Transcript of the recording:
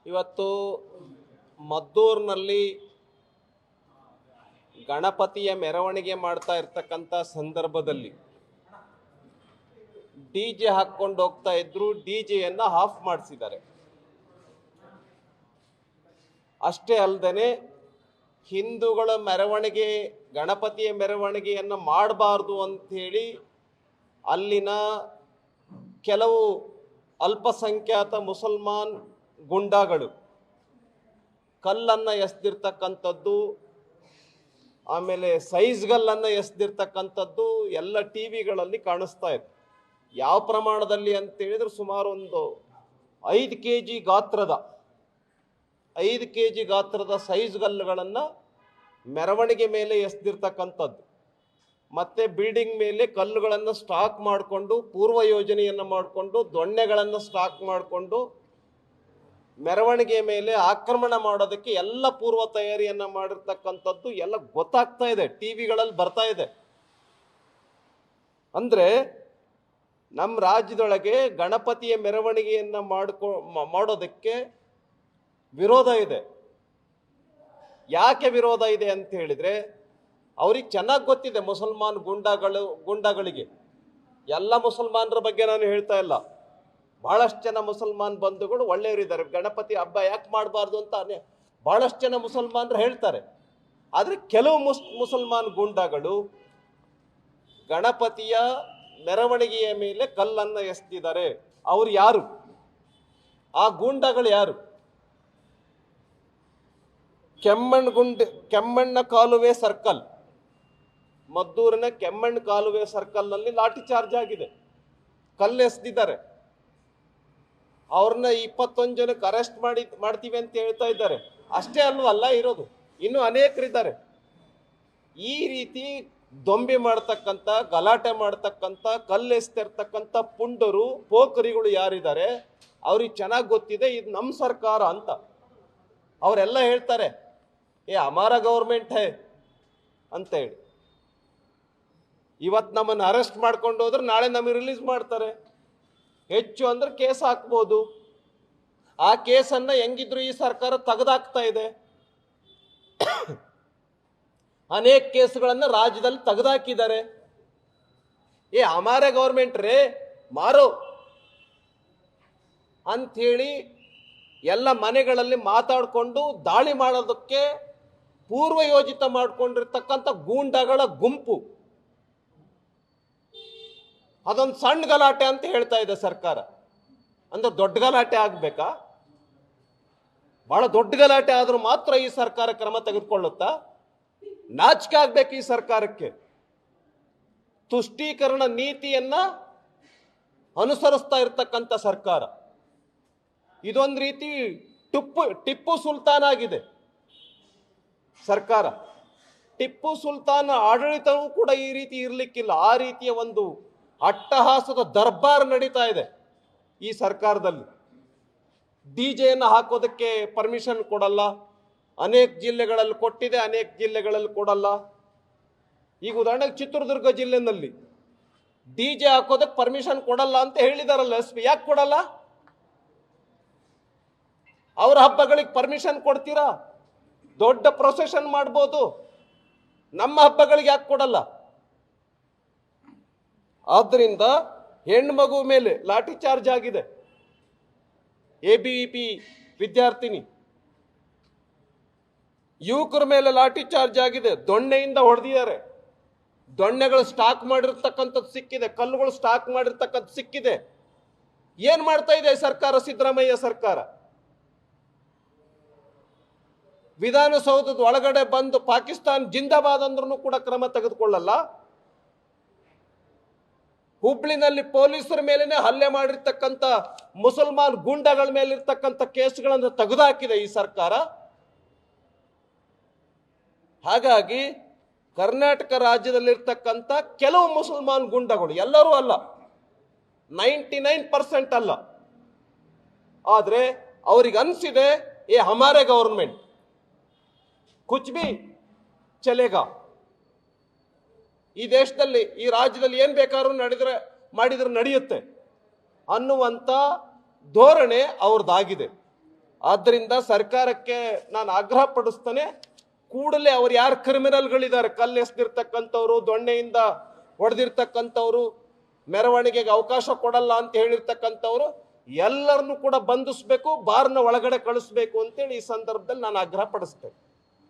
ಇವತ್ತು ಮದ್ದೂರಿನಲ್ಲಿ ಗಣಪತಿಯ ಮೆರವಣಿಗೆ ಮಾಡ್ತಾ ಇರ್ತಕ್ಕಂಥ ಸಂದರ್ಭದಲ್ಲಿ ಡಿಜೆ ಹಾಕೊಂಡು ಹೋಗ್ತಾ ಇದ್ರು. ಡಿಜೆಯನ್ನ ಆಫ್ ಮಾಡಿಸಿದ್ದಾರೆ. ಅಷ್ಟೇ ಅಲ್ಲದೆ ಹಿಂದೂಗಳ ಮೆರವಣಿಗೆ, ಗಣಪತಿಯ ಮೆರವಣಿಗೆಯನ್ನು ಮಾಡಬಾರ್ದು ಅಂಥೇಳಿ ಅಲ್ಲಿನ ಕೆಲವು ಅಲ್ಪಸಂಖ್ಯಾತ ಮುಸಲ್ಮಾನ್ ಗುಂಡಾಗಳು ಕಲ್ಲನ್ನು ಎಸೆದಿರ್ತಕ್ಕಂಥದ್ದು, ಆಮೇಲೆ ಸೈಜ್ಗಲ್ಲನ್ನು ಎಸೆದಿರ್ತಕ್ಕಂಥದ್ದು ಎಲ್ಲ ಟಿ ವಿಗಳಲ್ಲಿ ಕಾಣಿಸ್ತಾ ಇದೆ. ಯಾವ ಪ್ರಮಾಣದಲ್ಲಿ ಅಂತ ಹೇಳಿದ್ರೆ ಸುಮಾರು ಒಂದು 5 kg ಗಾತ್ರದ ಸೈಜ್ಗಲ್ಲುಗಳನ್ನು ಮೆರವಣಿಗೆ ಮೇಲೆ ಎಸೆದಿರ್ತಕ್ಕಂಥದ್ದು. ಮತ್ತೆ ಬಿಲ್ಡಿಂಗ್ ಮೇಲೆ ಕಲ್ಲುಗಳನ್ನು ಸ್ಟಾಕ್ ಮಾಡಿಕೊಂಡು, ಪೂರ್ವ ಯೋಜನೆಯನ್ನು ಮಾಡಿಕೊಂಡು, ದೊಣ್ಣೆಗಳನ್ನು ಸ್ಟಾಕ್ ಮಾಡಿಕೊಂಡು ಮೆರವಣಿಗೆ ಮೇಲೆ ಆಕ್ರಮಣ ಮಾಡೋದಕ್ಕೆ ಎಲ್ಲ ಪೂರ್ವ ತಯಾರಿಯನ್ನ ಮಾಡಿರ್ತಕ್ಕಂಥದ್ದು ಎಲ್ಲ ಗೊತ್ತಾಗ್ತಾ ಇದೆ, ಟಿ ವಿಗಳಲ್ಲಿ ಬರ್ತಾ ಇದೆ. ಅಂದ್ರೆ ನಮ್ಮ ರಾಜ್ಯದೊಳಗೆ ಗಣಪತಿಯ ಮೆರವಣಿಗೆಯನ್ನ ಮಾಡೋದಕ್ಕೆ ವಿರೋಧ ಇದೆ. ಯಾಕೆ ವಿರೋಧ ಇದೆ ಅಂತ ಹೇಳಿದ್ರೆ ಅವ್ರಿಗೆ ಚೆನ್ನಾಗಿ ಗೊತ್ತಿದೆ, ಮುಸಲ್ಮಾನ್ ಗುಂಡಾಗಳಿಗೆ. ಎಲ್ಲ ಮುಸಲ್ಮಾನರ ಬಗ್ಗೆ ನಾನು ಹೇಳ್ತಾ ಇಲ್ಲ, ಬಹಳಷ್ಟು ಜನ ಮುಸಲ್ಮಾನ್ ಬಂಧುಗಳು ಒಳ್ಳೆಯವರಿದ್ದಾರೆ. ಗಣಪತಿ ಹಬ್ಬ ಯಾಕೆ ಮಾಡಬಾರ್ದು ಅಂತ ಬಹಳಷ್ಟು ಜನ ಮುಸಲ್ಮಾನರು ಹೇಳ್ತಾರೆ. ಆದರೆ ಕೆಲವು ಮುಸಲ್ಮಾನ್ ಗುಂಡಾಗಳು ಗಣಪತಿಯ ಮೆರವಣಿಗೆಯ ಮೇಲೆ ಕಲ್ಲನ್ನು ಎಸೆದಿದ್ದಾರೆ. ಅವ್ರು ಯಾರು? ಆ ಗೂಂಡಾಗಳು ಯಾರು? ಕೆಮ್ಮಣ್ಣ ಕಾಲುವೆ ಸರ್ಕಲ್, ಮದ್ದೂರಿನ ಕೆಮ್ಮಣ್ಣ ಕಾಲುವೆ ಸರ್ಕಲ್ನಲ್ಲಿ ಲಾಠಿ ಚಾರ್ಜ್ ಆಗಿದೆ, ಕಲ್ಲು ಎಸೆದಿದ್ದಾರೆ. ಅವ್ರನ್ನ 21 ಜನಕ್ಕೆ ಅರೆಸ್ಟ್ ಮಾಡ್ತೀವಿ ಅಂತ ಹೇಳ್ತಾ ಇದ್ದಾರೆ. ಅಷ್ಟೇ ಅಲ್ಲ ಇರೋದು, ಇನ್ನೂ ಅನೇಕರಿದ್ದಾರೆ. ಈ ರೀತಿ ದೊಂಬಿ ಮಾಡ್ತಕ್ಕಂಥ, ಗಲಾಟೆ ಮಾಡ್ತಕ್ಕಂಥ, ಕಲ್ಲೆಸ್ತಿರ್ತಕ್ಕಂಥ ಪುಂಡರು, ಪೋಖರಿಗಳು ಯಾರಿದ್ದಾರೆ ಅವ್ರಿಗೆ ಚೆನ್ನಾಗಿ ಗೊತ್ತಿದೆ ಇದು ನಮ್ಮ ಸರ್ಕಾರ ಅಂತ. ಅವರೆಲ್ಲ ಹೇಳ್ತಾರೆ ಹಮಾರ ಗೌರ್ಮೆಂಟ್ ಹೇ ಅಂತ ಹೇಳಿ. ಇವತ್ತು ನಮ್ಮನ್ನು ಅರೆಸ್ಟ್ ಮಾಡ್ಕೊಂಡು ಹೋದ್ರೆ ನಾಳೆ ನಮಗೆ ರಿಲೀಸ್ ಮಾಡ್ತಾರೆ. ಹೆಚ್ಚು ಅಂದ್ರೆ ಕೇಸ್ ಹಾಕ್ಬೋದು. ಆ ಕೇಸನ್ನ ಹೆಂಗಿದ್ರು ಈ ಸರ್ಕಾರ ತೆಗೆದಾಕ್ತಾ ಇದೆ. ಅನೇಕ ಕೇಸುಗಳನ್ನ ರಾಜ್ಯದಲ್ಲಿ ತೆಗೆದಾಕಿದ್ದಾರೆ. ಹಮಾರೆ ಗೌರ್ಮೆಂಟ್ ರೇ ಮಾರೋ ಅಂಥೇಳಿ ಎಲ್ಲ ಮನೆಗಳಲ್ಲಿ ಮಾತಾಡಿಕೊಂಡು ದಾಳಿ ಮಾಡೋದಕ್ಕೆ ಪೂರ್ವ ಯೋಜಿತ ಮಾಡಿಕೊಂಡಿರ್ತಕ್ಕಂಥ ಗೂಂಡಾಗಳ ಗುಂಪು. ಅದೊಂದು ಸಣ್ಣ ಗಲಾಟೆ ಅಂತ ಹೇಳ್ತಾ ಇದೆ ಸರ್ಕಾರ. ಅಂದ್ರೆ ದೊಡ್ಡ ಗಲಾಟೆ ಆಗ್ಬೇಕಾ? ಬಹಳ ದೊಡ್ಡ ಗಲಾಟೆ ಆದ್ರೂ ಮಾತ್ರ ಈ ಸರ್ಕಾರ ಕ್ರಮ ತೆಗೆದುಕೊಳ್ಳುತ್ತಾ? ನಾಚಿಕೆ ಆಗ್ಬೇಕು ಈ ಸರ್ಕಾರಕ್ಕೆ. ತುಷ್ಟೀಕರಣ ನೀತಿಯನ್ನ ಅನುಸರಿಸ್ತಾ ಇರ್ತಕ್ಕಂಥ ಸರ್ಕಾರ. ಇದೊಂದು ರೀತಿ ಟಿಪ್ಪು ಸುಲ್ತಾನ್ ಆಗಿದೆ ಸರ್ಕಾರ. ಟಿಪ್ಪು ಸುಲ್ತಾನ್ ಆಡಳಿತವೂ ಕೂಡ ಈ ರೀತಿ ಇರ್ಲಿಕ್ಕಿಲ್ಲ. ಆ ರೀತಿಯ ಒಂದು ಅಟ್ಟಹಾಸದ ದರ್ಬಾರ್ ನಡೀತಾ ಇದೆ ಈ ಸರ್ಕಾರದಲ್ಲಿ. ಡಿಜೆಯನ್ನು ಹಾಕೋದಕ್ಕೆ ಪರ್ಮಿಷನ್ ಕೊಡಲ್ಲ. ಅನೇಕ ಜಿಲ್ಲೆಗಳಲ್ಲಿ ಕೊಟ್ಟಿದೆ, ಅನೇಕ ಜಿಲ್ಲೆಗಳಲ್ಲಿ ಕೊಡಲ್ಲ. ಈಗ ಉದಾಹರಣೆಗೆ ಚಿತ್ರದುರ್ಗ ಜಿಲ್ಲೆನಲ್ಲಿ ಡಿಜೆ ಹಾಕೋದಕ್ಕೆ ಪರ್ಮಿಷನ್ ಕೊಡಲ್ಲ ಅಂತ ಹೇಳಿದಾರಲ್ಲ ಎಸ್ ಪಿ. ಯಾಕೆ ಕೊಡಲ್ಲ? ಅವ್ರ ಹಬ್ಬಗಳಿಗೆ ಪರ್ಮಿಷನ್ ಕೊಡ್ತೀರಾ? ದೊಡ್ಡ ಪ್ರೊಸೆಷನ್ ಮಾಡ್ಬೋದು, ನಮ್ಮ ಹಬ್ಬಗಳಿಗೆ ಯಾಕೆ ಕೊಡಲ್ಲ? ಆದ್ದರಿಂದ ಹೆಣ್ಮಗು ಮೇಲೆ ಲಾಠಿ ಚಾರ್ಜ್ ಆಗಿದೆ. ABVP ವಿದ್ಯಾರ್ಥಿನಿ, ಯುವಕರ ಮೇಲೆ ಲಾಠಿ ಚಾರ್ಜ್ ಆಗಿದೆ. ದೊಣ್ಣೆಯಿಂದ ಹೊಡೆದಿದ್ದಾರೆ. ದೊಣ್ಣೆಗಳು ಸ್ಟಾಕ್ ಮಾಡಿರ್ತಕ್ಕಂಥದ್ದು ಸಿಕ್ಕಿದೆ, ಕಲ್ಲುಗಳು ಸ್ಟಾಕ್ ಮಾಡಿರ್ತಕ್ಕಂಥದ್ದು ಸಿಕ್ಕಿದೆ. ಏನ್ ಮಾಡ್ತಾ ಇದೆ ಸರ್ಕಾರ, ಸಿದ್ದರಾಮಯ್ಯ ಸರ್ಕಾರ? ವಿಧಾನಸೌಧದ ಒಳಗಡೆ ಬಂದು ಪಾಕಿಸ್ತಾನ್ ಜಿಂದಾಬಾದ್ ಅಂದ್ರೂ ಕೂಡ ಕ್ರಮ ತೆಗೆದುಕೊಳ್ಳಲ್ಲ. ಹುಬ್ಳಿನಲ್ಲಿ ಪೊಲೀಸರ ಮೇಲೇನೆ ಹಲ್ಲೆ ಮಾಡಿರ್ತಕ್ಕಂಥ ಮುಸಲ್ಮಾನ್ ಗೂಂಡಾಗಳ ಮೇಲಿರ್ತಕ್ಕಂಥ ಕೇಸ್ಗಳನ್ನು ತೆಗೆದುಹಾಕಿದೆ ಈ ಸರ್ಕಾರ. ಹಾಗಾಗಿ ಕರ್ನಾಟಕ ರಾಜ್ಯದಲ್ಲಿರ್ತಕ್ಕಂಥ ಕೆಲವು ಮುಸಲ್ಮಾನ್ ಗುಂಡಗಳು, ಎಲ್ಲರೂ ಅಲ್ಲ, 99% ಅಲ್ಲ, ಆದ್ರೆ ಅವ್ರಿಗೆ ಅನ್ಸಿದೆ ಹಮಾರೆ ಗೌರ್ಮೆಂಟ್ ಕುಚ್ ಭಿ ಚಲೇಗಾ, ಈ ದೇಶದಲ್ಲಿ, ಈ ರಾಜ್ಯದಲ್ಲಿ ಏನ್ ಬೇಕಾದ್ರೂ ಮಾಡಿದ್ರೆ ನಡೆಯುತ್ತೆ ಅನ್ನುವಂಥ ಧೋರಣೆ ಅವ್ರದ್ದಾಗಿದೆ. ಆದ್ದರಿಂದ ಸರ್ಕಾರಕ್ಕೆ ನಾನು ಆಗ್ರಹ ಪಡಿಸ್ತೇನೆ, ಕೂಡಲೇ ಅವ್ರು ಯಾರು ಕ್ರಿಮಿನಲ್ಗಳಿದ್ದಾರೆ, ಕಲ್ಲು ಎಸ್ದಿರ್ತಕ್ಕಂಥವ್ರು, ದೊಣ್ಣೆಯಿಂದ ಹೊಡೆದಿರ್ತಕ್ಕಂಥವ್ರು, ಮೆರವಣಿಗೆಗೆ ಅವಕಾಶ ಕೊಡಲ್ಲ ಅಂತ ಹೇಳಿರ್ತಕ್ಕಂಥವ್ರು ಎಲ್ಲರನ್ನೂ ಕೂಡ ಬಂಧಿಸಬೇಕು, ಬಾರ್ನ ಒಳಗಡೆ ಕಳಿಸ್ಬೇಕು ಅಂತೇಳಿ ಈ ಸಂದರ್ಭದಲ್ಲಿ ನಾನು ಆಗ್ರಹ ಪಡಿಸ್ತೇನೆ.